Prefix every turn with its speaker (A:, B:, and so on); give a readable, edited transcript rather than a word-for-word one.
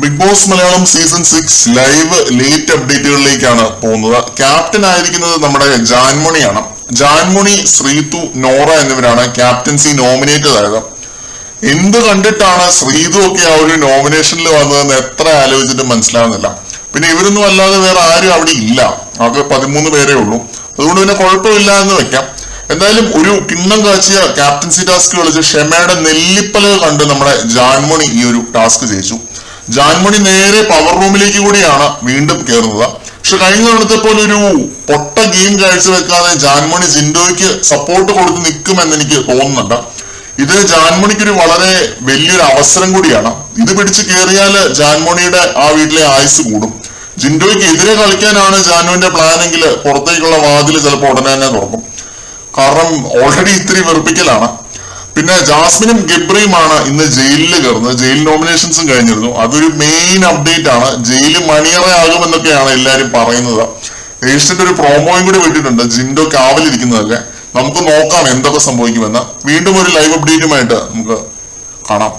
A: Big Boss Malayalam season 6 live late അപ്ഡേറ്റുകളിലേക്കാണ് പോകുന്നത്. Captain ആയിരിക്കുന്നത് നമ്മുടെ ജാൻമണിയാണ്. ജാൻമണി, ശ്രീതു, നോറ എന്നിവരാണ് ക്യാപ്റ്റൻസി നോമിനേറ്റഡ് ആയത്. എന്ത് കണ്ടിട്ടാണ് ശ്രീതു ഒക്കെ ആ ഒരു നോമിനേഷനിൽ വന്നതെന്ന് എത്ര ആലോചിച്ചിട്ട് മനസ്സിലാവുന്നില്ല. പിന്നെ ഇവരൊന്നും അല്ലാതെ വേറെ ആരും അവിടെ ഇല്ല, ആകെ 13 പേരേ ഉള്ളൂ. അതുകൊണ്ട് പിന്നെ കുഴപ്പമില്ല എന്ന് വെക്കാം. എന്തായാലും ഒരു കിണ്ണം കാച്ചിയ ക്യാപ്റ്റൻസി ടാസ്ക് കളിച്ച് ക്ഷമയുടെ നെല്ലിപ്പലക കണ്ട് നമ്മുടെ ജാൻമണി ഈ ഒരു ടാസ്ക് ജയിച്ചു. ജാൻമണി നേരെ പവർ റൂമിലേക്ക് കൂടിയാണ് വീണ്ടും കയറുന്നത്. പക്ഷെ കഴിഞ്ഞ തവണത്തെ പോലെ ഒരു പൊട്ട ഗെയിം കാഴ്ചവെക്കാതെ ജാൻമണി ജിൻഡോയ്ക്ക് സപ്പോർട്ട് കൊടുത്ത് നിൽക്കുമെന്ന് എനിക്ക് തോന്നുന്നുണ്ട്. ഇത് ജാൻമണിക്കൊരു വളരെ വലിയൊരു അവസരം കൂടിയാണ്. ഇത് പിടിച്ച് കയറിയാല് ജാൻമണിയുടെ ആ വീട്ടിലെ ആയുസ് കൂടും. ജിൻഡോയ്ക്ക് എതിരെ കളിക്കാനാണ് ജാനുവിന്റെ പ്ലാനെങ്കിൽ പുറത്തേക്കുള്ള വാതിൽ ചിലപ്പോൾ ഉടനെ തന്നെ തുറക്കും. കാരണം ഓൾറെഡി ഇത്തിരി വെറുപ്പിക്കലാണ്. പിന്നെ ജാസ്മിനും ഗബ്രിയുമാണ് ഇന്ന് ജയിലിൽ കയറുന്നത്. ജയിൽ നോമിനേഷൻസും കഴിഞ്ഞിരുന്നു. അതൊരു മെയിൻ അപ്ഡേറ്റ് ആണ്. ജയില് മണിയറയാകുമെന്നൊക്കെയാണ് എല്ലാരും പറയുന്നത്. ഏഷ്യന്റെ ഒരു പ്രോമോയും കൂടി വിട്ടിട്ടുണ്ട്, ജിൻഡോ കാവലിരിക്കുന്നതല്ലേ. നമുക്ക് നോക്കാം എന്തൊക്കെ സംഭവിക്കുമെന്ന്. വീണ്ടും ഒരു ലൈവ് അപ്ഡേറ്റുമായിട്ട് നമുക്ക് കാണാം.